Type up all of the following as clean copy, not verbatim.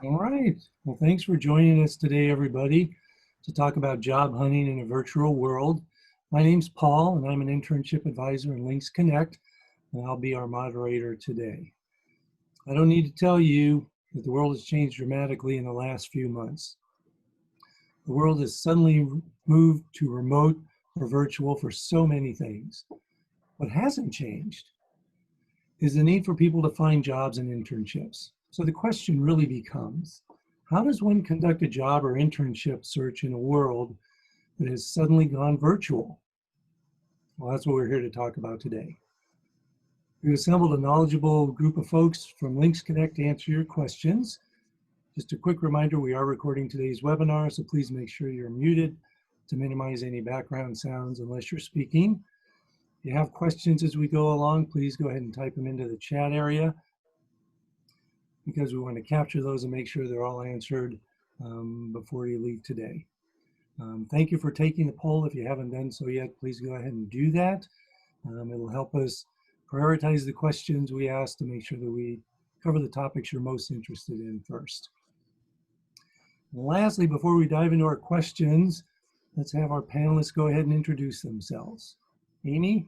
All right. Well, thanks for joining us today, everybody, to talk about job hunting in a virtual world. My name's Paul, and I'm an internship advisor in LynxConnect, and I'll be our moderator today. I don't need to tell you that the world has changed dramatically in the last few months. The world has suddenly moved to remote or virtual for so many things. What hasn't changed is the need for people to find jobs and internships. So the question really becomes, how does one conduct a job or internship search in a world that has suddenly gone virtual? Well, that's what we're here to talk about today. We've assembled a knowledgeable group of folks from LynxConnect to answer your questions. Just a quick reminder, we are recording today's webinar, so please make sure you're muted to minimize any background sounds unless you're speaking. If you have questions as we go along, please go ahead and type them into the chat area, because we want to capture those and make sure they're all answered before you leave today. Thank you for taking the poll. If you haven't done so yet, please go ahead and do that. It'll help us prioritize the questions we ask to make sure that we cover the topics you're most interested in first. And lastly, before we dive into our questions, let's have our panelists go ahead and introduce themselves. Amy?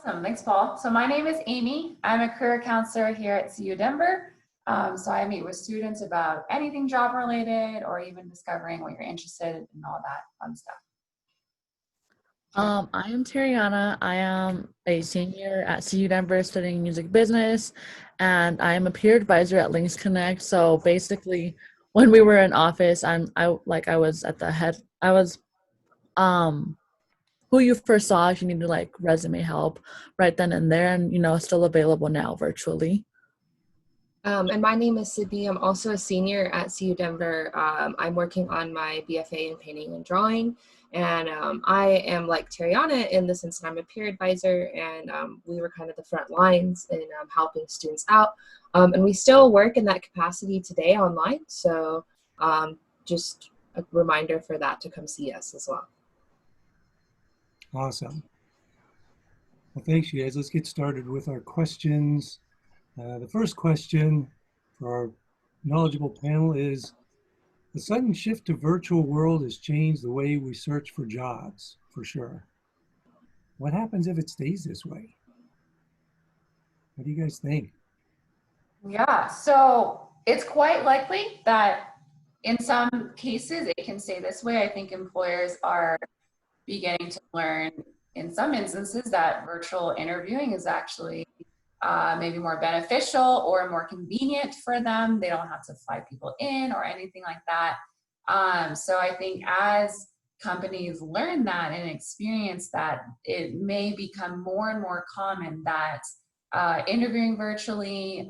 Awesome, thanks, Paul. So my name is Amy. I'm a career counselor here at CU Denver. So I meet with students about anything job related or even discovering what you're interested in and all that fun stuff. I am Tariana. I am a senior at CU Denver studying music business, and I am a peer advisor at LynxConnect. So basically, when we were in office, I was at the head. I was who you first saw if you needed like resume help right then and there, and still available now virtually. And my name is Sydney. I'm also a senior at CU Denver. I'm working on my BFA in painting and drawing. And I am like Tariana in the sense that I'm a peer advisor, and we were kind of the front lines in helping students out. And we still work in that capacity today online. So just a reminder for that to come see us as well. Awesome. Well, thanks, you guys. Let's get started with our questions. The first question for our knowledgeable panel is, the sudden shift to virtual world has changed the way we search for jobs, for sure. What happens if it stays this way? What do you guys think? Yeah, so it's quite likely that in some cases it can stay this way. I think employers are beginning to learn in some instances that virtual interviewing is actually maybe more beneficial or more convenient for them. They don't have to fly people in or anything like that. So I think as companies learn that and experience that, it may become more and more common that interviewing virtually,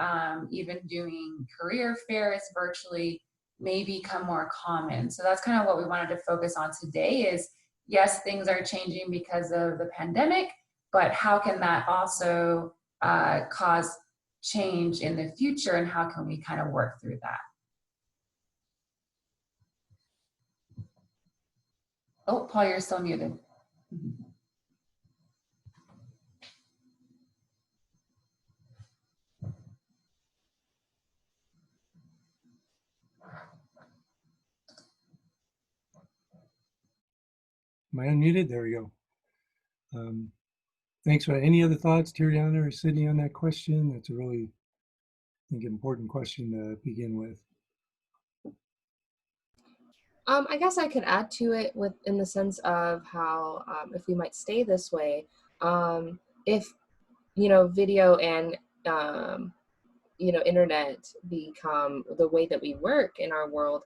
even doing career fairs virtually may become more common. So that's kind of what we wanted to focus on today is, yes, things are changing because of the pandemic, but how can that also cause change in the future, and how can we kind of work through that? Oh, Paul, you're still muted. Am I unmuted? There we go. Thanks for any other thoughts, Tariana or Sydney, on that question? That's a really, I think, important question to begin with. I guess I could add to it in the sense of how if we might stay this way, if video and internet become the way that we work in our world,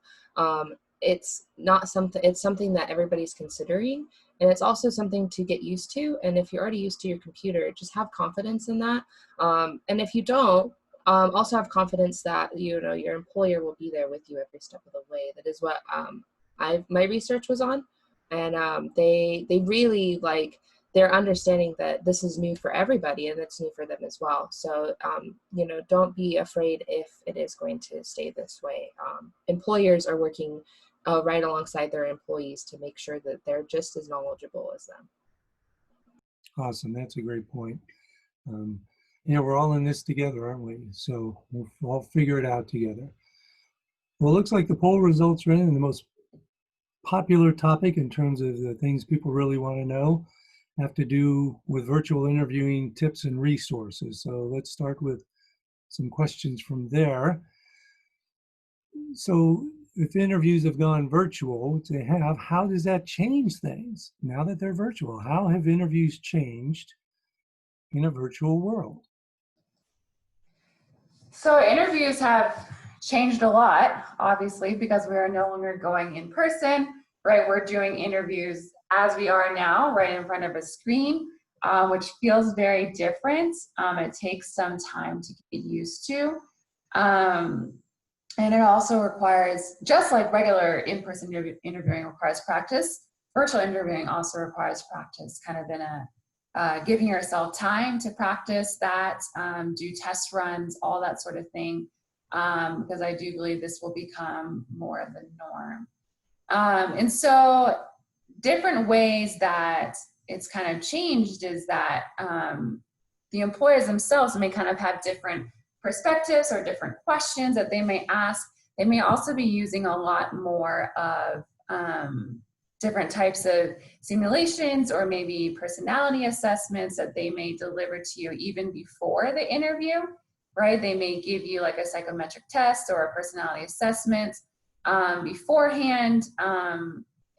it's something that everybody's considering, and it's also something to get used to. And if you're already used to your computer, just have confidence in that. And if you don't, also have confidence that your employer will be there with you every step of the way. That is what my research was on, and they really they're understanding that this is new for everybody and it's new for them as well. So don't be afraid if it is going to stay this way. Employers are working right alongside their employees to make sure that they're just as knowledgeable as them. Awesome, that's a great point. We're all in this together, aren't we? So we'll all figure it out together. Well, it looks like the poll results are in, and the most popular topic in terms of the things people really want to know have to do with virtual interviewing tips and resources. So let's start with some questions from there. So if interviews have gone virtual, which they have, how does that change things now that they're virtual? How have interviews changed in a virtual world? So interviews have changed a lot, obviously, because we are no longer going in person, right? We're doing interviews as we are now, right in front of a screen, which feels very different. It takes some time to get used to. And it also requires, just like regular in-person interviewing requires practice, virtual interviewing also requires practice, kind of in a giving yourself time to practice that, do test runs, all that sort of thing, because I do believe this will become more of the norm. And so different ways that it's kind of changed is that the employers themselves may kind of have different perspectives or different questions that they may ask. They may also be using a lot more of different types of simulations or maybe personality assessments that they may deliver to you even before the interview, right? They may give you like a psychometric test or a personality assessment beforehand.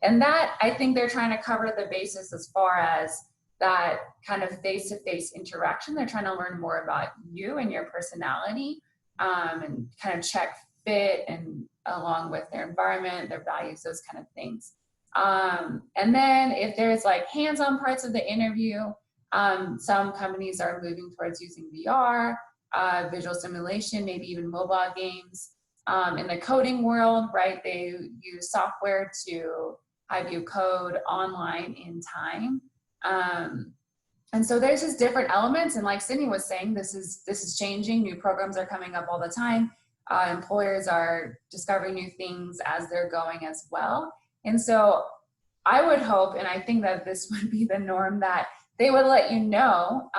And that, I think they're trying to cover the basis as far as that kind of face-to-face interaction. They're trying to learn more about you and your personality, and kind of check fit and along with their environment, their values, those kind of things. And then if there's like hands-on parts of the interview, some companies are moving towards using VR, visual simulation, maybe even mobile games. In the coding world, right, they use software to have you code online in time. And so there's just different elements, and like Sydney was saying, this is changing. New programs are coming up all the time. Employers are discovering new things as they're going as well. And so I would hope, and I think that this would be the norm, that they would let you know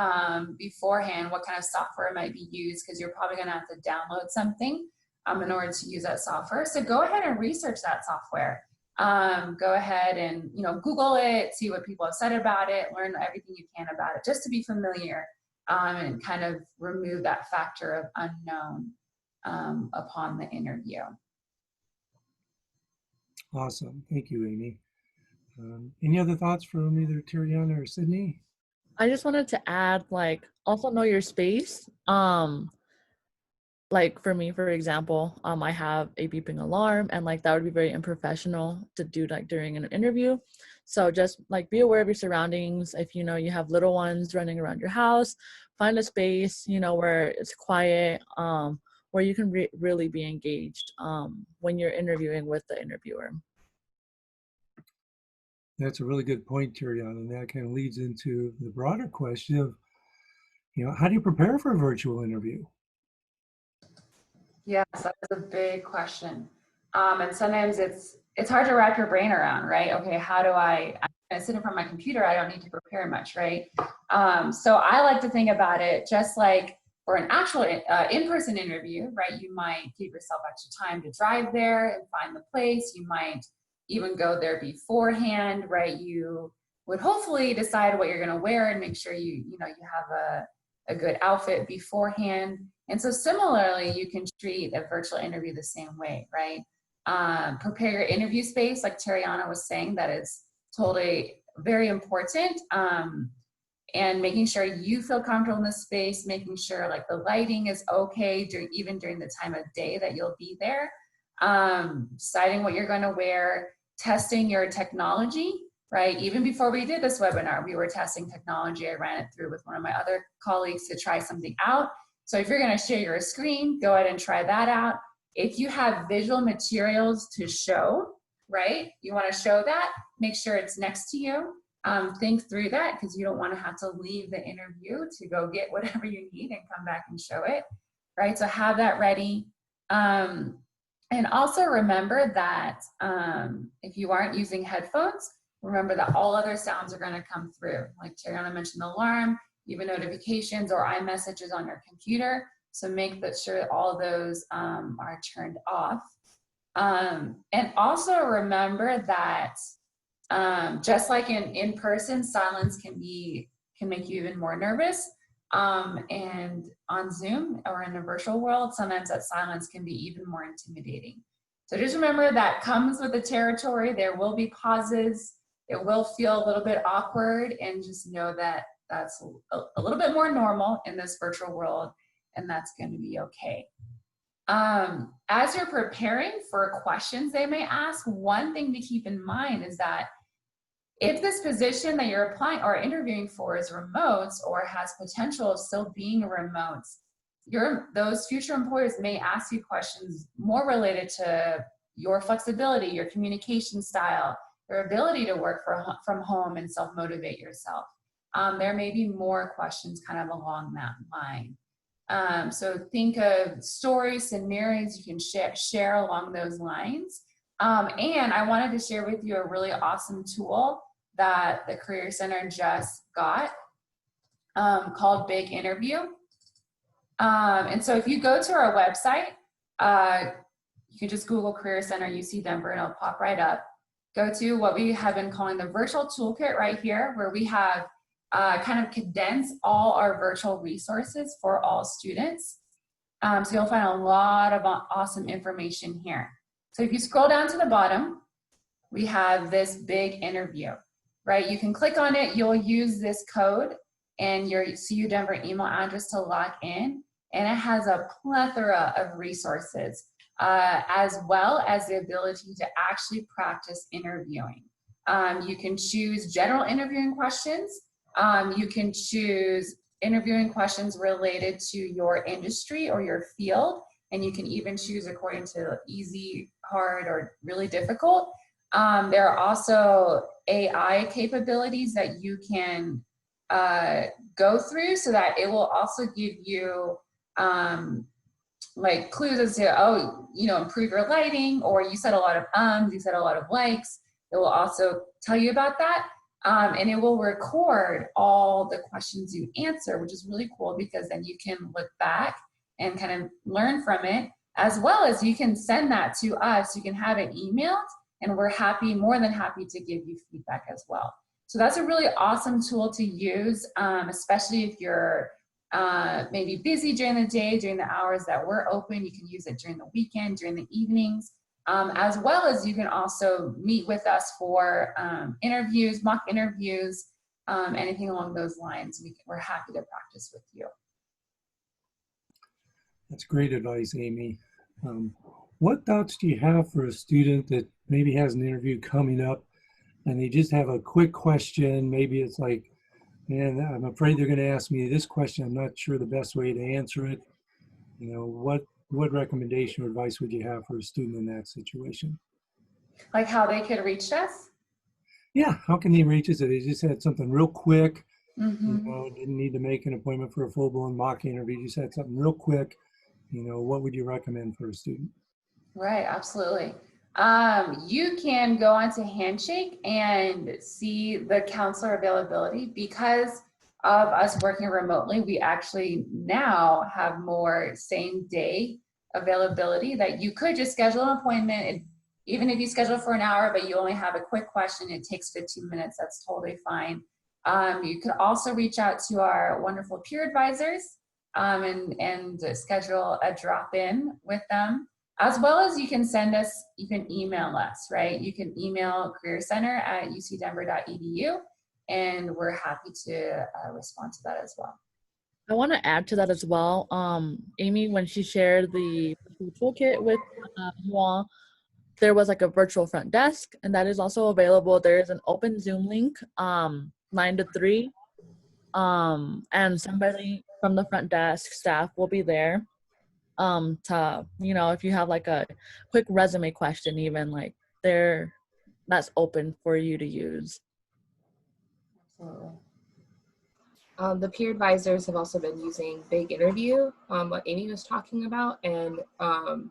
beforehand what kind of software might be used, because you're probably going to have to download something in order to use that software. So go ahead and research that software. Go ahead and Google it, see what people have said about it, learn everything you can about it, just to be familiar, and kind of remove that factor of unknown upon the interview. Awesome. Thank you, Amy. Any other thoughts from either Tiriana or Sydney? I just wanted to add, like, also know your space. Like for me, for example, I have a beeping alarm, and like that would be very unprofessional to do like during an interview. So just like be aware of your surroundings. If you have little ones running around your house, find a space where it's quiet, where you can really be engaged when you're interviewing with the interviewer. That's a really good point, Tiriana, and that kind of leads into the broader question of, how do you prepare for a virtual interview? Yes, that's a big question. And sometimes it's hard to wrap your brain around, right? Okay, how do I'm sit in front of my computer, I don't need to prepare much, right? So I like to think about it just like for an actual in-person interview, right? You might give yourself extra time to drive there and find the place. You might even go there beforehand, right? You would hopefully decide what you're going to wear and make sure you have a good outfit beforehand. And so similarly, you can treat a virtual interview the same way, right? Prepare your interview space, like Tiriana was saying, that is totally very important. And making sure you feel comfortable in the space, making sure like the lighting is okay even during the time of day that you'll be there. Deciding what you're going to wear, testing your technology, right? Even before we did this webinar, we were testing technology. I ran it through with one of my other colleagues to try something out. So if you're going to share your screen, go ahead and try that out. If you have visual materials to show, right? You want to show that, make sure it's next to you. Think through that, because you don't want to have to leave the interview to go get whatever you need and come back and show it, right? So have that ready. And also remember that if you aren't using headphones, remember that all other sounds are going to come through. Like Tiriana mentioned, the alarm, even notifications or iMessages on your computer. So make sure all of those are turned off. And also remember that just like in person, silence can make you even more nervous. And on Zoom or in a virtual world, sometimes that silence can be even more intimidating. So just remember that comes with the territory. There will be pauses. It will feel a little bit awkward, and just know that that's a little bit more normal in this virtual world, and that's going to be okay. As you're preparing for questions they may ask, one thing to keep in mind is that if this position that you're applying or interviewing for is remote or has potential of still being remote, those future employers may ask you questions more related to your flexibility, your communication style, your ability to work from home and self-motivate yourself. There may be more questions kind of along that line. So think of stories, scenarios you can share along those lines. And I wanted to share with you a really awesome tool that the Career Center just got called Big Interview. And so if you go to our website, you can just Google Career Center UC Denver and it'll pop right up. Go to what we have been calling the virtual toolkit right here, where we have kind of condensed all our virtual resources for all students. So you'll find a lot of awesome information here. So if you scroll down to the bottom, we have this Big Interview, right? You can click on it, you'll use this code and your CU Denver email address to log in, and it has a plethora of resources, as well as the ability to actually practice interviewing. You can choose general interviewing questions. You can choose interviewing questions related to your industry or your field, and you can even choose according to easy, hard, or really difficult. There are also AI capabilities that you can go through, so that it will also give you like clues as to, oh, improve your lighting, or you said a lot of you said a lot of likes. It will also tell you about that. And it will record all the questions you answer, which is really cool, because then you can look back and kind of learn from it, as well as you can send that to us. You can have it emailed, and we're more than happy to give you feedback as well. So that's a really awesome tool to use, especially if you're maybe busy during the day, during the hours that we're open. You can use it during the weekend, during the evenings. As well as you can also meet with us for interviews, mock interviews, anything along those lines. We're happy to practice with you. That's great advice, Amy. What thoughts do you have for a student that maybe has an interview coming up and they just have a quick question? Maybe it's like, man, I'm afraid they're going to ask me this question. I'm not sure the best way to answer it. What recommendation or advice would you have for a student in that situation? Like how they could reach us? Yeah, how can they reach us if they just had something real quick? Mm-hmm. Didn't need to make an appointment for a full-blown mock interview, just had something real quick. What would you recommend for a student? Right, absolutely. You can go onto Handshake and see the counselor availability. Because of us working remotely, we actually now have more same day availability that you could just schedule an appointment. Even if you schedule for an hour, but you only have a quick question, it takes 15 minutes, that's totally fine. You could also reach out to our wonderful peer advisors and schedule a drop-in with them. As well as you can email us, right? You can email careercenter@ucdenver.edu, and we're happy to respond to that as well. I want to add to that as well. Amy, when she shared the toolkit with you all, there was like a virtual front desk, and that is also available. There is an open Zoom link, 9 to 3, and somebody from the front desk staff will be there to, if you have like a quick resume question, even like that's open for you to use. Absolutely. The peer advisors have also been using Big Interview, what Amy was talking about, and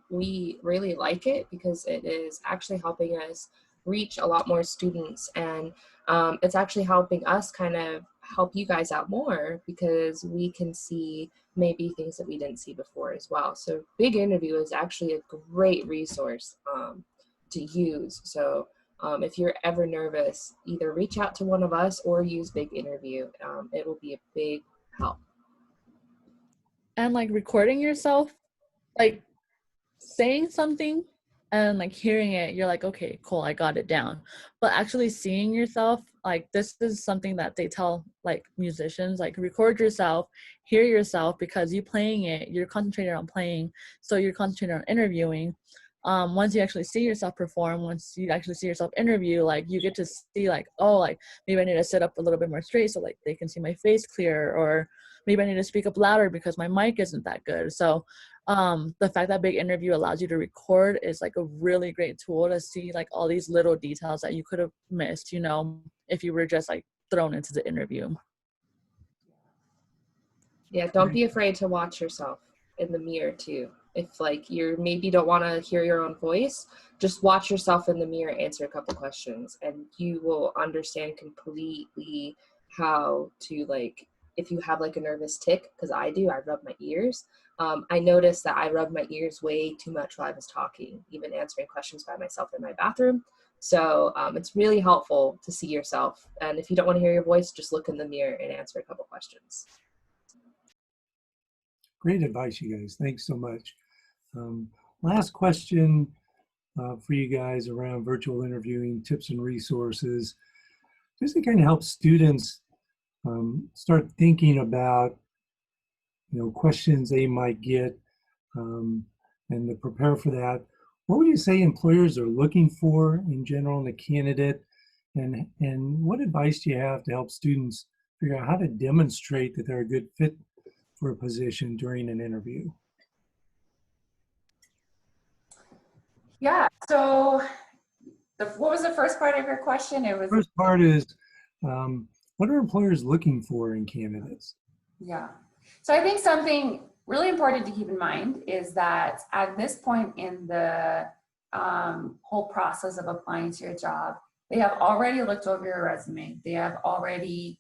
we really like it because it is actually helping us reach a lot more students, and it's actually helping us kind of help you guys out more because we can see maybe things that we didn't see before as well. So Big Interview is actually a great resource to use. So if you're ever nervous, either reach out to one of us or use Big Interview. It will be a big help. And like recording yourself, like saying something and like hearing it, you're like, okay, cool, I got it down. But actually seeing yourself, like this is something that they tell like musicians, like record yourself, hear yourself, because you playing it, you're concentrated on playing, so you're concentrated on interviewing. Once you actually see yourself perform, once you actually see yourself interview, like you get to see like, oh, like maybe I need to sit up a little bit more straight so like they can see my face clear, or maybe I need to speak up louder because my mic isn't that good. So the fact that Big Interview allows you to record is like a really great tool to see like all these little details that you could have missed, you know, if you were just like thrown into the interview. Yeah, don't be afraid to watch yourself in the mirror too. If like you maybe don't want to hear your own voice, just watch yourself in the mirror, answer a couple questions, and you will understand completely how to like, if you have like a nervous tick, because I do, I rub my ears. I noticed that I rubbed my ears way too much while I was talking, even answering questions by myself in my bathroom. So it's really helpful to see yourself. And if you don't want to hear your voice, just look in the mirror and answer a couple questions. Great advice, you guys. Thanks so much. Last question for you guys around virtual interviewing tips and resources, just to kind of help students start thinking about, you know, questions they might get, and to prepare for that. What would you say employers are looking for in general in a candidate, and what advice do you have to help students figure out how to demonstrate that they're a good fit for a position during an interview? Yeah, so what was the first part of your question? It was, First part is, what are employers looking for in candidates? yeah. So I think something really important to keep in mind is that at this point in the whole process of applying to your job, they have already looked over your resume. They have already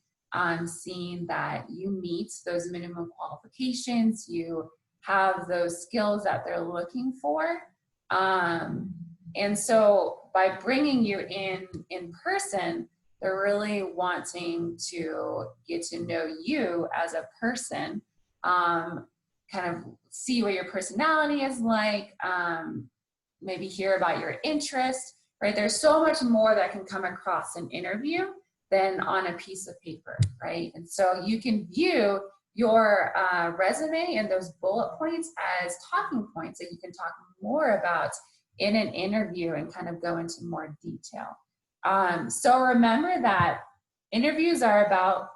seen that you meet those minimum qualifications. You have those skills that they're looking for. And so by bringing you in person, they're really wanting to get to know you as a person, kind of see what your personality is like, maybe hear about your interests, right? There's so much more that can come across an interview than on a piece of paper, right? And so you can view your resume and those bullet points as talking points that you can talk more about in an interview and kind of go into more detail. So remember that interviews are about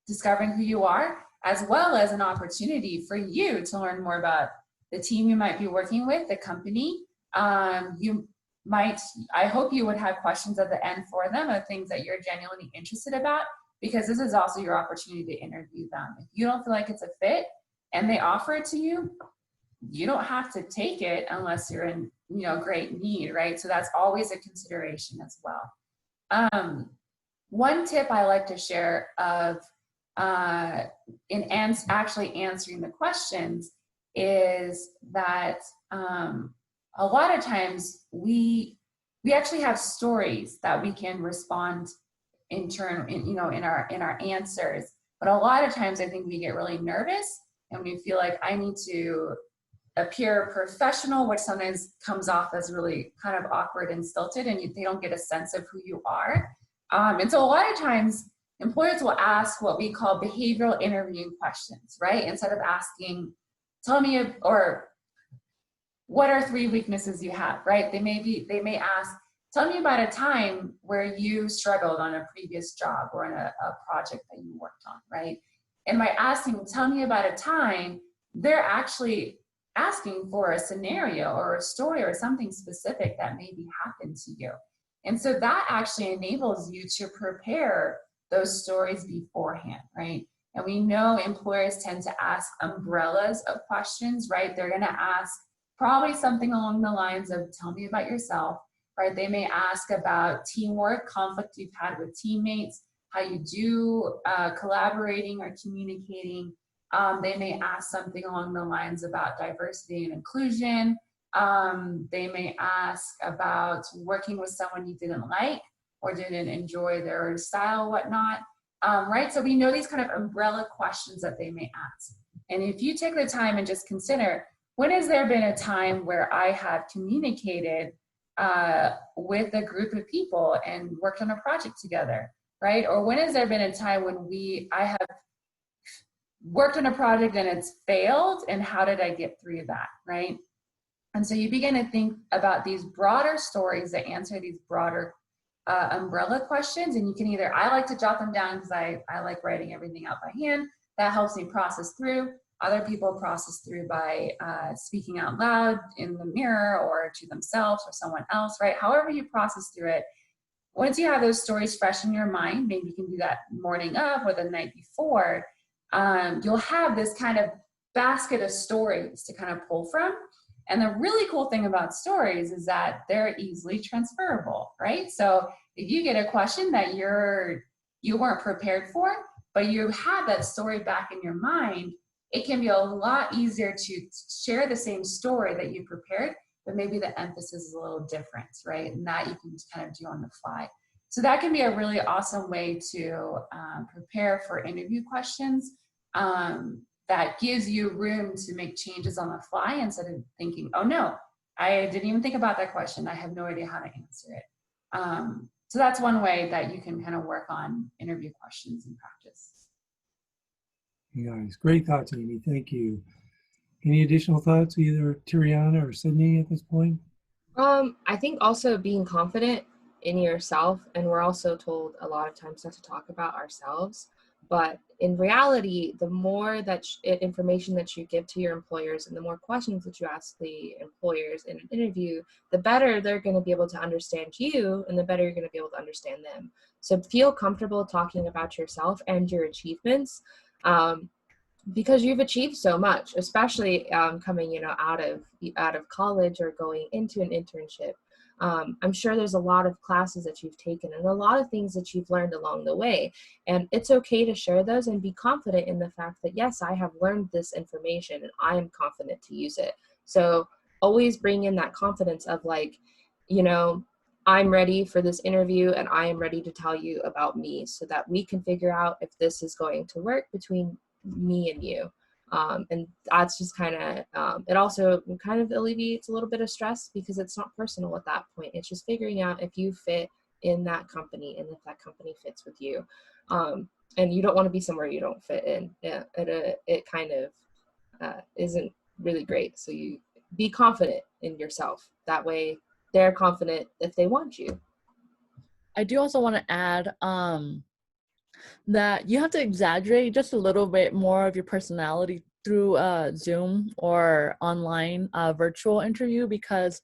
discovering who you are, as well as an opportunity for you to learn more about the team you might be working with, the company. I hope you would have questions at the end for them of things that you're genuinely interested about, because this is also your opportunity to interview them. If you don't feel like it's a fit and they offer it to you, you don't have to take it unless you're in, you know, great need, right? So that's always a consideration as well. One tip I like to share of actually answering the questions is that a lot of times we actually have stories that we can respond in our answers, but a lot of times I think we get really nervous and we feel like I need to appear professional, which sometimes comes off as really kind of awkward and stilted, and they don't get a sense of who you are. And so a lot of times employers will ask what we call behavioral interviewing questions, right? Instead of asking, tell me, or what are 3 weaknesses you have, right? They may ask, tell me about a time where you struggled on a previous job or in a project that you worked on, right? And by asking, tell me about a time, they're actually asking for a scenario or a story or something specific that maybe happened to you. And so that actually enables you to prepare those stories beforehand, right? And we know employers tend to ask umbrellas of questions, right? They're gonna ask probably something along the lines of, tell me about yourself, right? They may ask about teamwork, conflict you've had with teammates, how you do collaborating or communicating. They may ask something along the lines about diversity and inclusion. They may ask about working with someone you didn't like or didn't enjoy their style, whatnot. Right? So we know these kind of umbrella questions that they may ask. And if you take the time and just consider, when has there been a time where I have communicated with a group of people and worked on a project together, right? Or when has there been a time when I have worked on a project and it's failed, and how did I get through that, right? And so you begin to think about these broader stories that answer these broader umbrella questions. And you can either, I like to jot them down because I like writing everything out by hand. That helps me process through. Other people process through by speaking out loud in the mirror or to themselves or someone else, right? However you process through it, once you have those stories fresh in your mind, maybe you can do that morning of or the night before, you'll have this kind of basket of stories to kind of pull from. And the really cool thing about stories is that they're easily transferable, right? So if you get a question that you weren't prepared for, but you have that story back in your mind, it can be a lot easier to share the same story that you prepared, but maybe the emphasis is a little different, right? And that you can just kind of do on the fly. So that can be a really awesome way to prepare for interview questions. That gives you room to make changes on the fly instead of thinking, oh no, I didn't even think about that question. I have no idea how to answer it. So that's one way that you can kind of work on interview questions in practice. Nice. Great thoughts, Amy. Thank you. Any additional thoughts, either Tiriana or Sydney at this point? I think also being confident in yourself, and we're also told a lot of times not to talk about ourselves, but in reality, the more that information that you give to your employers and the more questions that you ask the employers in an interview, the better they're going to be able to understand you and the better you're going to be able to understand them. So feel comfortable talking about yourself and your achievements. Because you've achieved so much, especially coming, out of college or going into an internship. I'm sure there's a lot of classes that you've taken and a lot of things that you've learned along the way. And it's okay to share those and be confident in the fact that, yes, I have learned this information and I am confident to use it. So always bring in that confidence of I'm ready for this interview and I am ready to tell you about me so that we can figure out if this is going to work between me and you. And that's just kind of, it also kind of alleviates a little bit of stress because it's not personal at that point. It's just figuring out if you fit in that company and if that company fits with you. And you don't want to be somewhere you don't fit in. Yeah, it kind of isn't really great. So you be confident in yourself. That way they're confident if they want you. I do also want to add that you have to exaggerate just a little bit more of your personality through Zoom or online virtual interview, because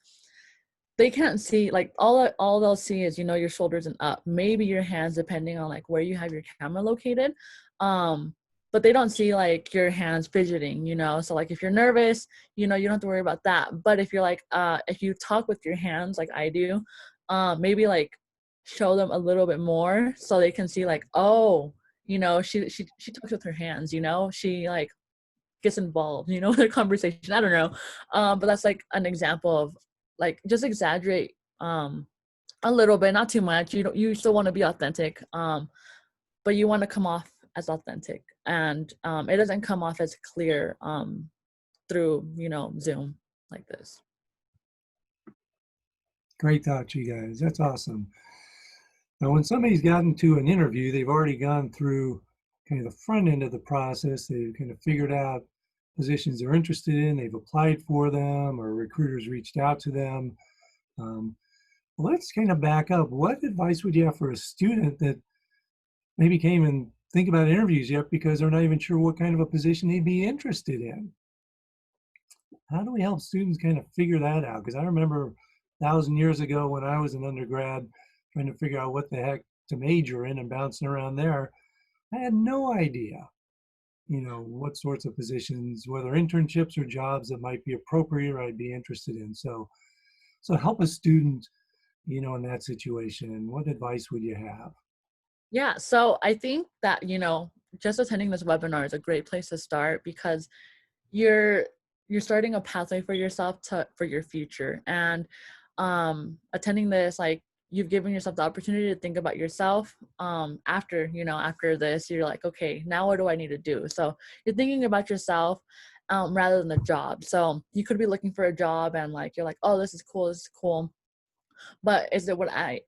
they can't see, like, all they'll see is, your shoulders and up, maybe your hands, depending on like where you have your camera located. But they don't see like your hands fidgeting, so like if you're nervous, you don't have to worry about that. But if you're like if you talk with your hands like I do, maybe like show them a little bit more so they can see like, oh, she talks with her hands, she like gets involved, in the conversation. I don't know. But that's like an example of like, just exaggerate a little bit, not too much. You still want to be authentic, but you want to come off as authentic, and it doesn't come off as clear through Zoom like this. Great thought, you guys. That's awesome. Now, when somebody's gotten to an interview, they've already gone through kind of the front end of the process. They've kind of figured out positions they're interested in. They've applied for them, or recruiters reached out to them. Let's kind of back up. What advice would you have for a student that maybe can't even think about interviews yet because they're not even sure what kind of a position they'd be interested in? How do we help students kind of figure that out? Because I remember 1,000 years ago when I was an undergrad trying to figure out what the heck to major in and bouncing around there, I had no idea, what sorts of positions, whether internships or jobs that might be appropriate or I'd be interested in. So help a student, in that situation. And what advice would you have? Yeah, so I think that, just attending this webinar is a great place to start because you're you're starting a pathway for yourself for your future. And attending this, like, you've given yourself the opportunity to think about yourself. After this, you're like, okay, now what do I need to do? So you're thinking about yourself rather than the job. So you could be looking for a job and like you're like, oh, this is cool, but is it what I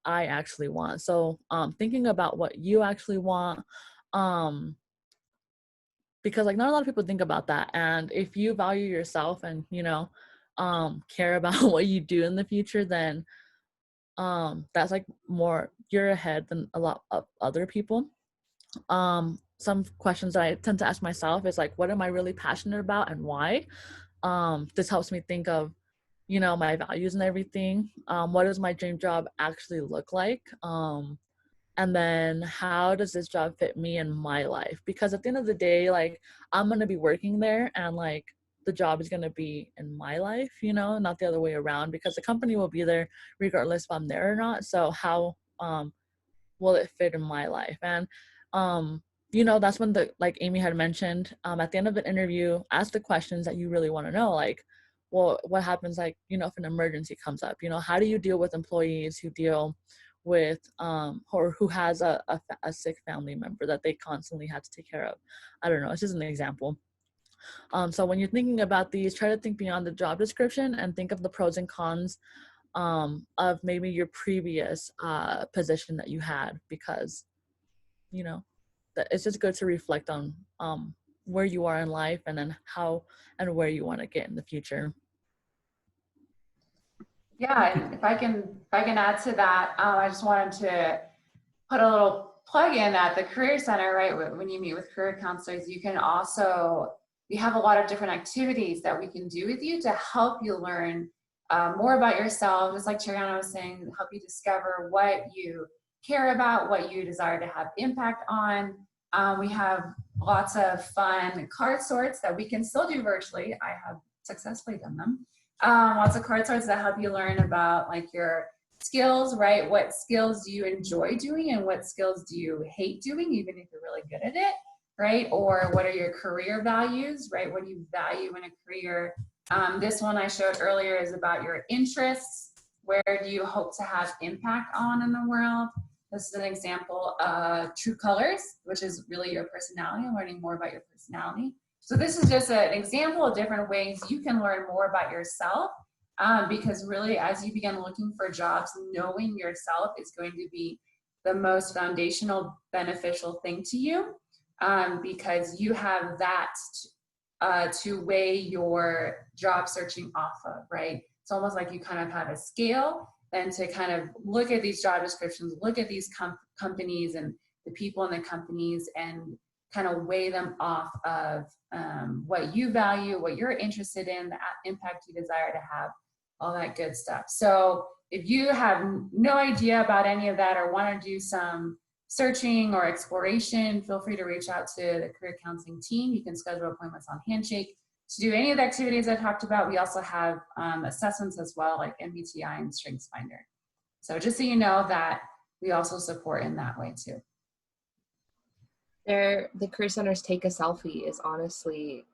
actually want? So thinking about what you actually want, um because like not a lot of people think about that. And if you value yourself and care about what you do in the future, then that's like more, you're ahead than a lot of other people. Some questions that I tend to ask myself is like, what am I really passionate about and why? This helps me think of my values and everything. What does my dream job actually look like? And then how does this job fit me in my life? Because at the end of the day, like, I'm going to be working there, and like the job is going to be in my life, not the other way around, because the company will be there regardless if I'm there or not. So how will it fit in my life? And that's when, the like Amy had mentioned, at the end of the interview, ask the questions that you really want to know, like, well, what happens, like, if an emergency comes up, how do you deal with employees who deal with or who has a sick family member that they constantly have to take care of? I don't know, it's just an example. So when you're thinking about these, try to think beyond the job description and think of the pros and cons of maybe your previous position that you had, because you know that it's just good to reflect on where you are in life, and then how and where you want to get in the future. Yeah, and if I can add to that, I just wanted to put a little plug in at the Career Center, right? When you meet with career counselors, we have a lot of different activities that we can do with you to help you learn more about yourself. Just like Triana was saying, help you discover what you care about, what you desire to have impact on. We have lots of fun card sorts that we can still do virtually. I have successfully done them. Lots of card sorts that help you learn about like your skills, right? What skills do you enjoy doing and what skills do you hate doing, even if you're really good at it, right? Or what are your career values, right? What do you value in a career? This one I showed earlier is about your interests. Where do you hope to have impact on in the world? This is an example of True Colors, which is really your personality, and learning more about your personality. So this is just an example of different ways you can learn more about yourself, because really, as you begin looking for jobs, knowing yourself is going to be the most foundational, beneficial thing to you, because you have that to weigh your job searching off of, right? It's almost like you kind of have a scale, and to kind of look at these job descriptions, look at these companies and the people in the companies, and kind of weigh them off of what you value, what you're interested in, the impact you desire to have, all that good stuff. So if you have no idea about any of that or want to do some searching or exploration, feel free to reach out to the career counseling team. You can schedule appointments on Handshake to do any of the activities I talked about. We also have assessments as well, like MBTI and StrengthsFinder. So just so you know that we also support in that way too. The Career Center's Take a Selfie is honestly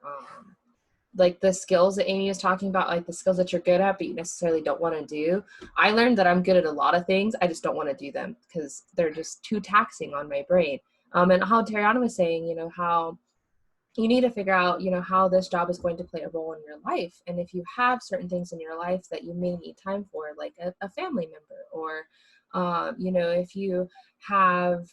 like the skills that Amy was talking about, like the skills that you're good at but you necessarily don't want to do. I learned that I'm good at a lot of things, I just don't want to do them because they're just too taxing on my brain. And how Tariana was saying, how you need to figure out, how this job is going to play a role in your life. And if you have certain things in your life that you may need time for, like a family member, or if you have,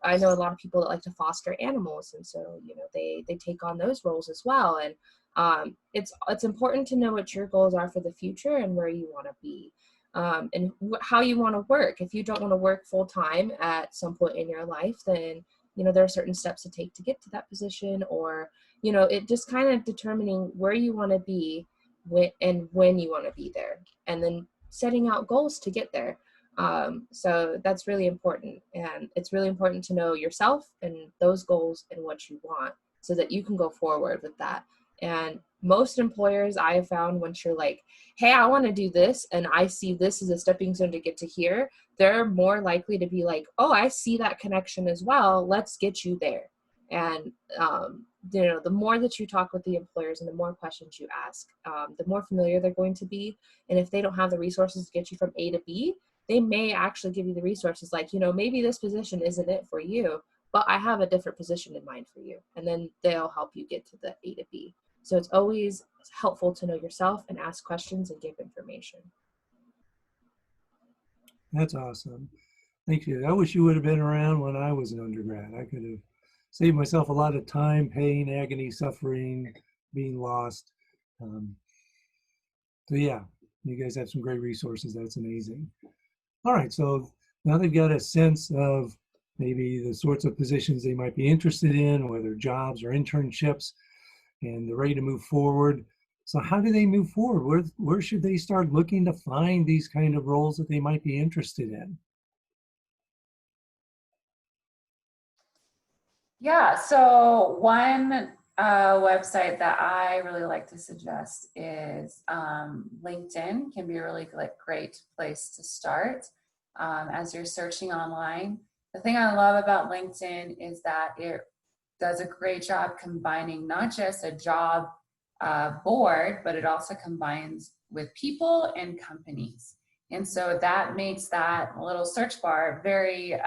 I know a lot of people that like to foster animals, and so they take on those roles as well. And it's important to know what your goals are for the future and where you want to be, and how you want to work. If you don't want to work full time at some point in your life, then there are certain steps to take to get to that position, or it just kind of determining where you want to be when you want to be there, and then setting out goals to get there. So that's really important, and it's really important to know yourself and those goals and what you want so that you can go forward with that. And most employers I have found, once you're like, hey, I want to do this, and I see this as a stepping stone to get to here, they're more likely to be like, oh, I see that connection as well. Let's get you there. And, the more that you talk with the employers and the more questions you ask, the more familiar they're going to be. And if they don't have the resources to get you from A to B, they may actually give you the resources like, maybe this position isn't it for you, but I have a different position in mind for you. And then they'll help you get to the A to B. So it's always helpful to know yourself and ask questions and give information. That's awesome. Thank you. I wish you would have been around when I was an undergrad. I could have saved myself a lot of time, pain, agony, suffering, being lost. So yeah, you guys have some great resources. That's amazing. All right, so now they've got a sense of maybe the sorts of positions they might be interested in, whether jobs or internships, and they're ready to move forward. So how do they move forward? Where should they start looking to find these kind of roles that they might be interested in? Yeah, so one website that I really like to suggest is LinkedIn. Can be a really great place to start as you're searching online. The thing I love about LinkedIn is that it does a great job combining not just a job board, but it also combines with people and companies. And so that makes that little search bar very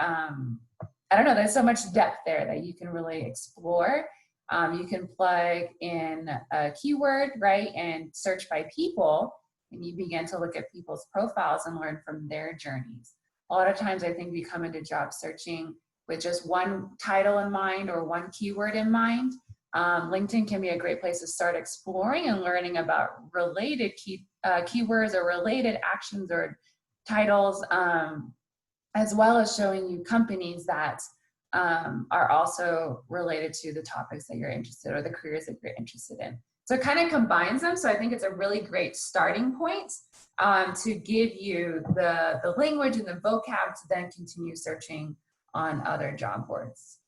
I don't know, there's so much depth there that you can really explore. You can plug in a keyword, right, and search by people, and you begin to look at people's profiles and learn from their journeys. A lot of times I think we come into job searching with just one title in mind or one keyword in mind. LinkedIn can be a great place to start exploring and learning about related keywords or related actions or titles, as well as showing you companies that are also related to the topics that you're interested or the careers that you're interested in. So it kind of combines them. So I think it's a really great starting point to give you the language and the vocab to then continue searching on other job boards.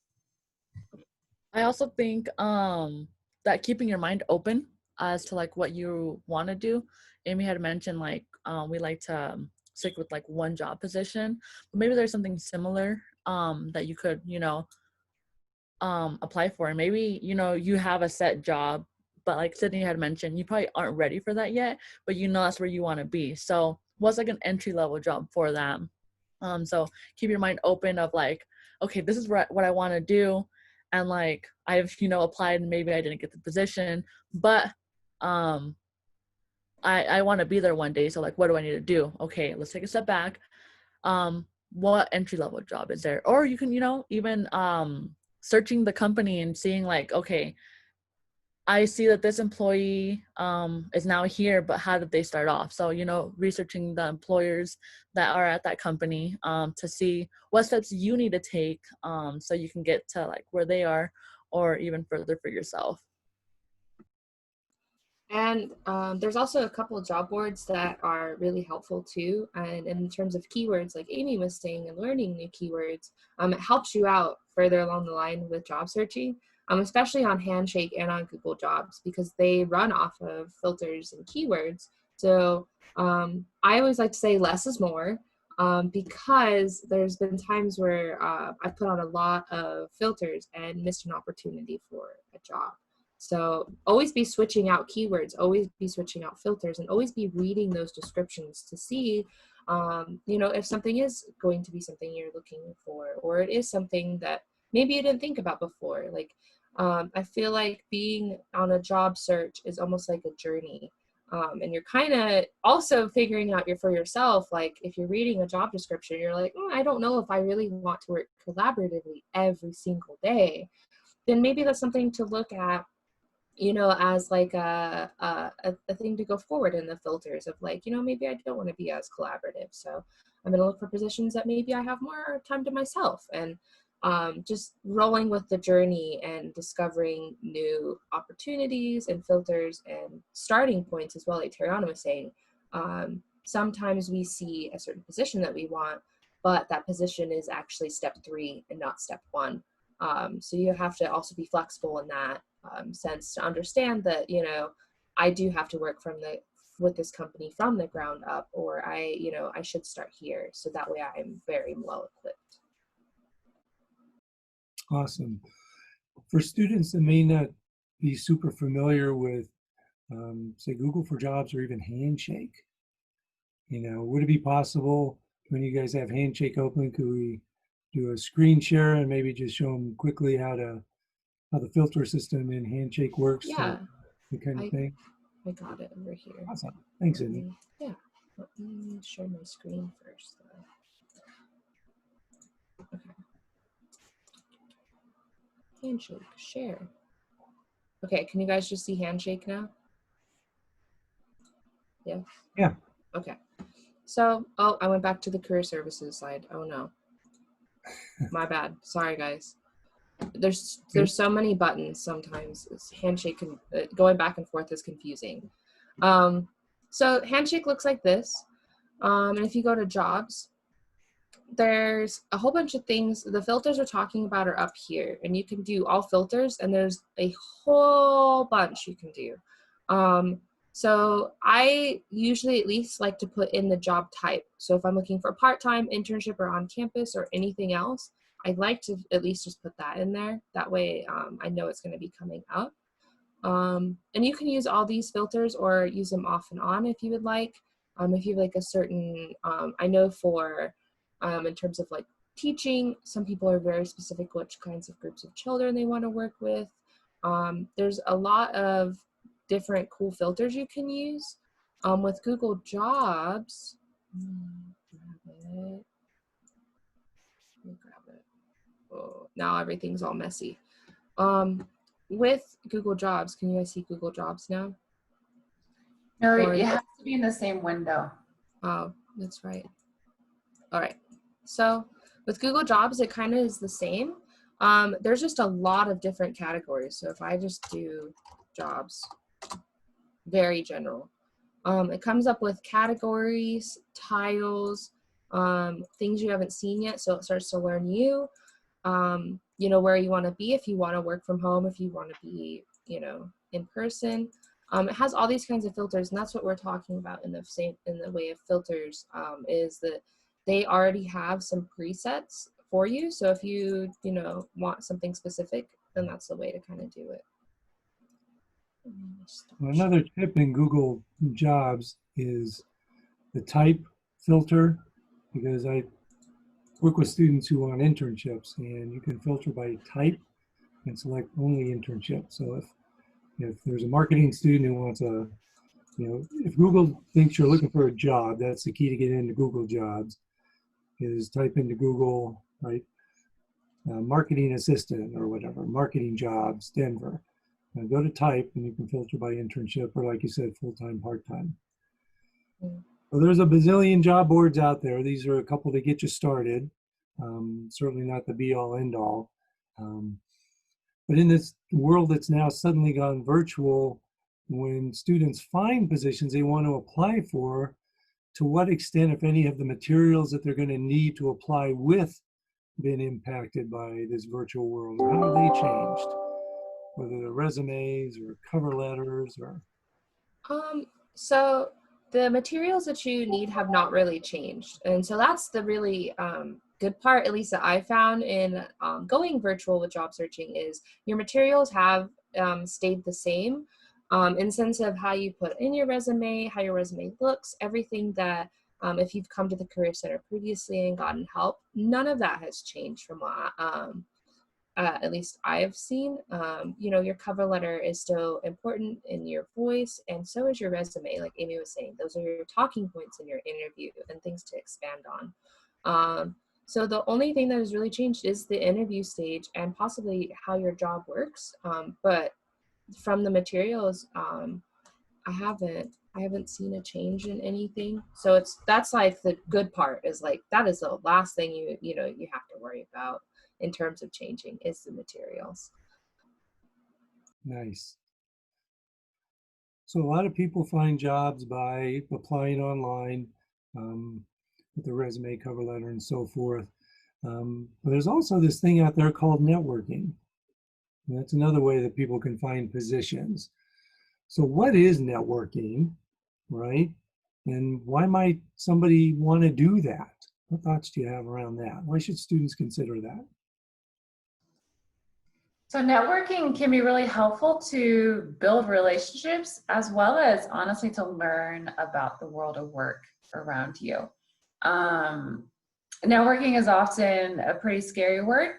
I also think that keeping your mind open as to like what you want to do. Amy had mentioned like we like to stick with like one job position, but maybe there's something similar that you could apply for. And maybe you have a set job, but like Sydney had mentioned, you probably aren't ready for that yet, but that's where you want to be. So what's like an entry level job for them? So keep your mind open of like, okay, this is what I want to do. And like, I've, applied and maybe I didn't get the position, but I want to be there one day. So like, what do I need to do? Okay, let's take a step back. What entry level job is there? Or you can, even searching the company and seeing like, okay, I see that this employee is now here, but how did they start off? So, researching the employers that are at that company to see what steps you need to take so you can get to like where they are or even further for yourself. And there's also a couple of job boards that are really helpful too. And in terms of keywords, like Amy was saying, and learning new keywords, it helps you out further along the line with job searching, especially on Handshake and on Google Jobs, because they run off of filters and keywords. So I always like to say less is more, because there's been times where I've put on a lot of filters and missed an opportunity for a job. So always be switching out keywords, always be switching out filters, and always be reading those descriptions to see, if something is going to be something you're looking for, or it is something that maybe you didn't think about before. Like, I feel like being on a job search is almost like a journey. And you're kind of also figuring out for yourself, like if you're reading a job description, you're like, I don't know if I really want to work collaboratively every single day. Then maybe that's something to look at, as like a thing to go forward in the filters of like, maybe I don't want to be as collaborative. So I'm going to look for positions that maybe I have more time to myself, and just rolling with the journey and discovering new opportunities and filters and starting points as well. Like Tariana was saying, sometimes we see a certain position that we want, but that position is actually step 3 and not step 1. So you have to also be flexible in that. sense to understand that, you know, I do have to work with this company from the ground up, or I should start here. So that way I'm very well equipped. Awesome. For students that may not be super familiar with, say, Google for Jobs or even Handshake, would it be possible when you guys have Handshake open, could we do a screen share and maybe just show them quickly how the filter system in Handshake works? Yeah, the kind of thing. I got it over here. Awesome. Thanks, Cindy. Yeah, let me share my screen first, though. Okay. Handshake, share. Okay, can you guys just see Handshake now? Yeah? Yeah. Okay. So, oh, I went back to the career services slide. Oh no. My bad. Sorry, guys. There's so many buttons sometimes. Handshake going back and forth is confusing. So Handshake looks like this. And if you go to jobs, there's a whole bunch of things. The filters we're talking about are up here, and you can do all filters, and there's a whole bunch you can do. So I usually at least like to put in the job type. So if I'm looking for part-time, internship, or on campus, or anything else, I'd like to at least just put that in there. That way I know it's going to be coming up. And you can use all these filters or use them off and on if you would like. If you have like a certain, I know for, in terms of like teaching, some people are very specific which kinds of groups of children they want to work with. There's a lot of different cool filters you can use. With Google Jobs, grab it. Oh, now everything's all messy. With Google Jobs, can you guys see Google Jobs now? No, it has to be in the same window. Oh, that's right. All right. So with Google Jobs, it kind of is the same. There's just a lot of different categories. So if I just do jobs, very general, it comes up with categories, tiles, things you haven't seen yet. So it starts to learn you, where you want to be, if you want to work from home, if you want to be, in person. It has all these kinds of filters, and that's what we're talking about in the way of filters, is that they already have some presets for you. So if you, want something specific, then that's the way to kind of do it. Another tip in Google Jobs is the type filter, because I work with students who want internships, and you can filter by type and select only internship. So if there's a marketing student who wants if Google thinks you're looking for a job, that's the key to get into Google Jobs, is type into Google, right, marketing assistant or whatever, marketing jobs, Denver. And go to type, and you can filter by internship, or like you said, full-time, part-time. So there's a bazillion job boards out there. These are a couple to get you started. Certainly not the be-all, end-all. But in this world that's now suddenly gone virtual, when students find positions they want to apply for, to what extent, if any, have the materials that they're going to need to apply with been impacted by this virtual world? Or how have they changed? Whether they're resumes or cover letters or? So the materials that you need have not really changed. And so that's the really good part, at least that I found in going virtual with job searching, is your materials have stayed the same in the sense of how you put in your resume, how your resume looks, everything that if you've come to the Career Center previously and gotten help, none of that has changed from what at least I've seen. Your cover letter is still important in your voice, and so is your resume. Like Amy was saying, those are your talking points in your interview and things to expand on. So the only thing that has really changed is the interview stage and possibly how your job works. But from the materials, I haven't seen a change in anything. So that's like the good part, is like that is the last thing you have to worry about in terms of changing, is the materials. Nice. So a lot of people find jobs by applying online with the resume, cover letter, and so forth. But there's also this thing out there called networking. And that's another way that people can find positions. So what is networking, right? And why might somebody want to do that? What thoughts do you have around that? Why should students consider that? So networking can be really helpful to build relationships as well as honestly to learn about the world of work around you. Um, Networking is often a pretty scary word.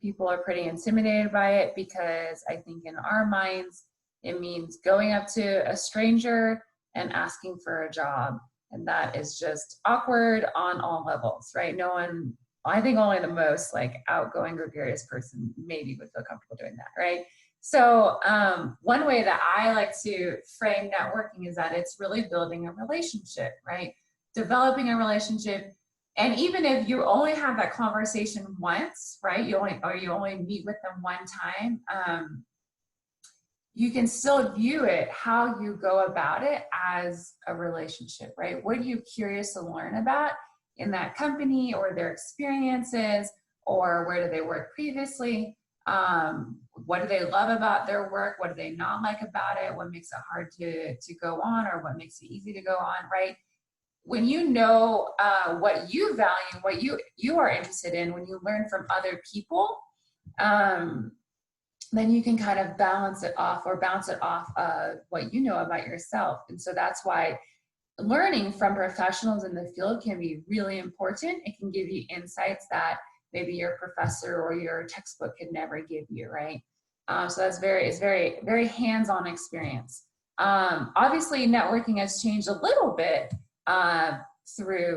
People are pretty intimidated by it because I think in our minds, it means going up to a stranger and asking for a job. And that is just awkward on all levels, right? No one, I think only the most like outgoing, gregarious person maybe would feel comfortable doing that, right? So one way that I like to frame networking is that it's really building a relationship, right? Developing a relationship. And even if you only have that conversation once, right? You only meet with them one time, you can still view it how you go about it as a relationship, right? What are you curious to learn about in that company or their experiences, or where do they work previously? What do they love about their work? What do they not like about it? What makes it hard to go on, or what makes it easy to go on, right? When you know what you value, what you are interested in, when you learn from other people, then you can kind of balance it off or bounce it off of what you know about yourself. And so that's why learning from professionals in the field can be really important. It can give you insights that maybe your professor or your textbook could never give you, right? So it's very hands-on experience. Obviously, networking has changed a little bit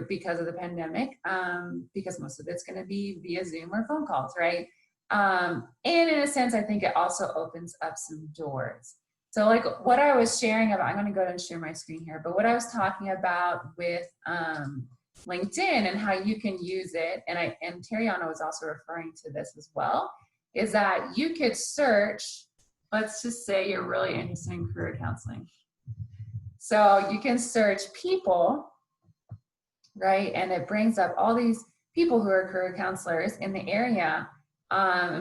because of the pandemic, because most of it's going to be via Zoom or phone calls, right? And in a sense, I think it also opens up some doors. So like what I was sharing about, I'm going to go ahead and share my screen here, but what I was talking about with LinkedIn and how you can use it, and Tariana was also referring to this as well, is that you could search, let's just say you're really interested in career counseling. So you can search people, right? And it brings up all these people who are career counselors in the area.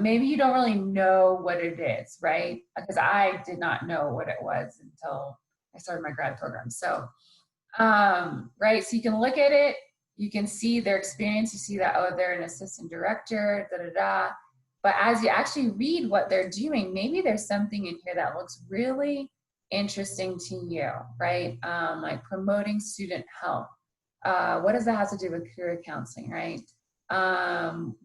Maybe you don't really know what it is, right? Because I did not know what it was until I started my grad program. So, right, so you can look at it, you can see their experience, you see that, oh, they're an assistant director, da-da-da. But as you actually read what they're doing, maybe there's something in here that looks really interesting to you, right? Like promoting student health. What does that have to do with career counseling, right?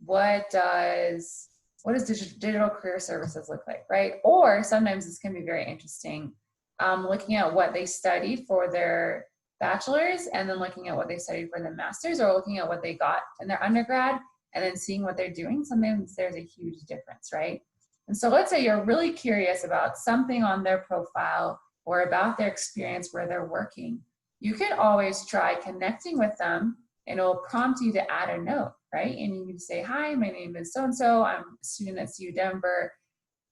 What does digital career services look like, right? Or sometimes this can be very interesting, looking at what they studied for their bachelor's and then looking at what they studied for their master's, or looking at what they got in their undergrad and then seeing what they're doing. Sometimes there's a huge difference, right? And so let's say you're really curious about something on their profile or about their experience where they're working. You can always try connecting with them, and it'll prompt you to add a note, right? And you can say, hi, my name is so-and-so, I'm a student at CU Denver,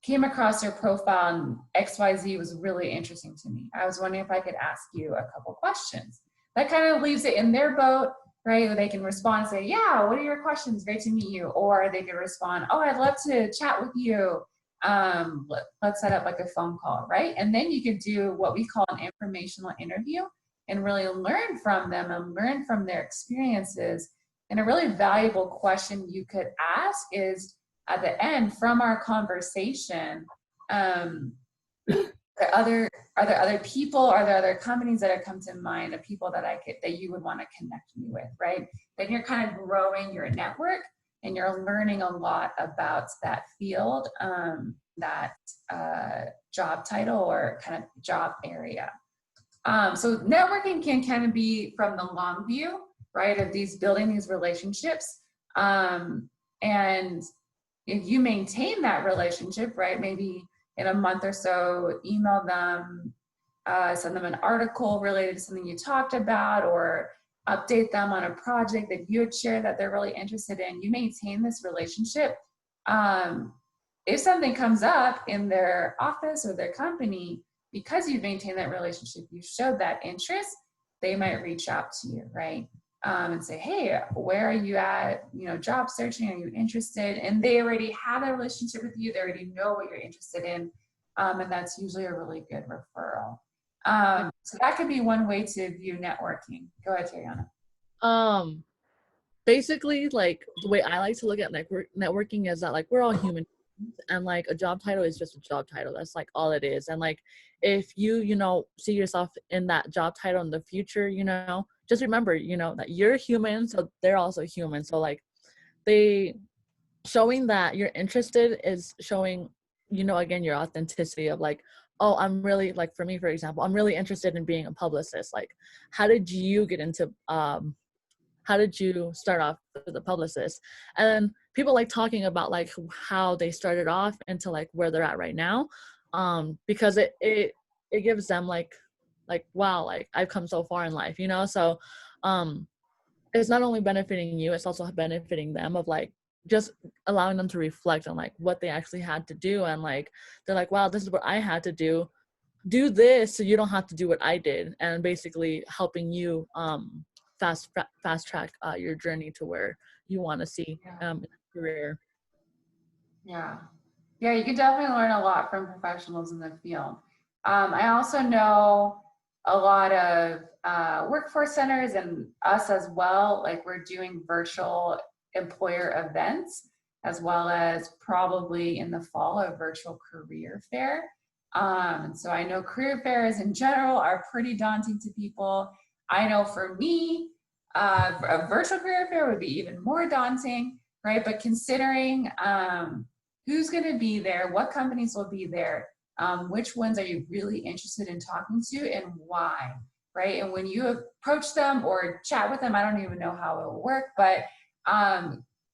came across your profile and XYZ was really interesting to me. I was wondering if I could ask you a couple questions. That kind of leaves it in their boat, right? They can respond and say, yeah, what are your questions? Great to meet you. Or they can respond, oh, I'd love to chat with you. Let's set up like a phone call, right? And then you could do what we call an informational interview and really learn from them and learn from their experiences. And a really valuable question you could ask is, at the end from our conversation, are there other people, are there other companies that have come to mind of people that you would want to connect me with, right? Then you're kind of growing your network and you're learning a lot about that field, that job title or kind of job area. So networking can kind of be from the long view, right, of building these relationships. And if you maintain that relationship, right, maybe in a month or so, email them, send them an article related to something you talked about, or update them on a project that you had shared that they're really interested in. You maintain this relationship. If something comes up in their office or their company, because you've maintained that relationship, you showed that interest, they might reach out to you, right? and say, hey, where are you at? You know, job searching, are you interested? And they already have a relationship with you. They already know what you're interested in. And that's usually a really good referral. So that could be one way to view networking. Go ahead, Tariana. Basically, like the way I like to look at networking is that like we're all human, and like a job title is just a job title. That's like all it is. And like if you know, see yourself in that job title in the future, you know, just remember, you know, that you're human, so they're also human. So like they showing that you're interested is showing, you know, again, your authenticity of like, oh, I'm really, like for me, for example, I'm really interested in being a publicist. Like, how did you get into how did you start off as a publicist? And then people like talking about like how they started off into like where they're at right now, because it gives them like wow, like I've come so far in life, you know. So it's not only benefiting you, it's also benefiting them of like just allowing them to reflect on like what they actually had to do, and like they're like, wow, this is what I had to do this so you don't have to do what I did, and basically helping you fast track your journey to where you want to see in your career. Yeah. Yeah, you can definitely learn a lot from professionals in the field. I also know a lot of workforce centers and us as well, like we're doing virtual employer events, as well as probably in the fall a virtual career fair. So I know career fairs in general are pretty daunting to people. I know for me, a virtual career fair would be even more daunting, right? But considering who's going to be there, what companies will be there, which ones are you really interested in talking to, and why, right? And when you approach them or chat with them, I don't even know how it will work, but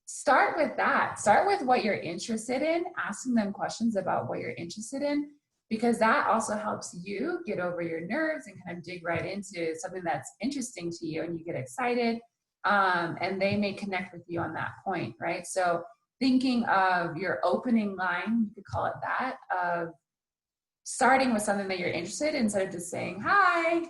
start with that. Start with what you're interested in, asking them questions about what you're interested in, because that also helps you get over your nerves and kind of dig right into something that's interesting to you, and you get excited, and they may connect with you on that point, right? So thinking of your opening line, you could call it that, of starting with something that you're interested in instead of just saying, hi,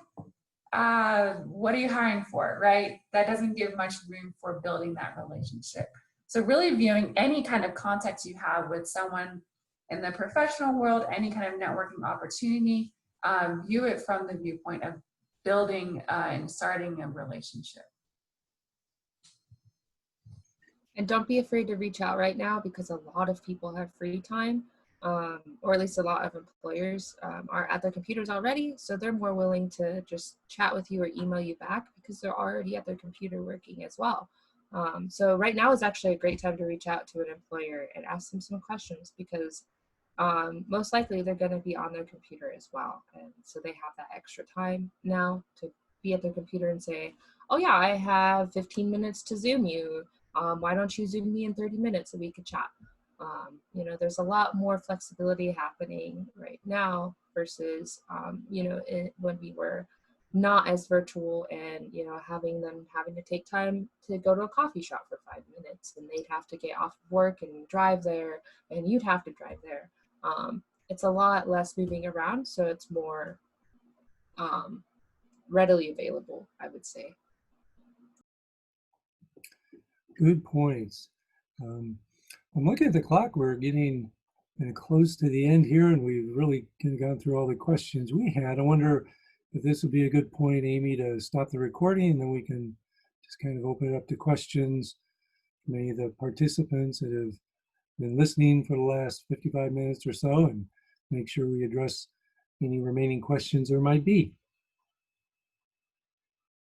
what are you hiring for, right? That doesn't give much room for building that relationship. So really viewing any kind of contact you have with someone in the professional world, any kind of networking opportunity, view it from the viewpoint of building and starting a relationship. And don't be afraid to reach out right now, because a lot of people have free time, or at least a lot of employers are at their computers already. So they're more willing to just chat with you or email you back because they're already at their computer working as well. So right now is actually a great time to reach out to an employer and ask them some questions, because most likely they're going to be on their computer as well. And so they have that extra time now to be at their computer and say, oh yeah, I have 15 minutes to Zoom you. Why don't you Zoom me in 30 minutes so we could chat? You know, there's a lot more flexibility happening right now versus, you know, when we were not as virtual, and, you know, having to take time to go to a coffee shop for 5 minutes, and they'd have to get off work and drive there, and you'd have to drive there. It's a lot less moving around, so it's more readily available, I would say. Good points. I'm looking at the clock. We're getting close to the end here, and we've really gone through all the questions we had. I wonder if this would be a good point, Amy, to stop the recording, and then we can just kind of open it up to questions from any of the participants that have been listening for the last 55 minutes or so, and make sure we address any remaining questions there might be.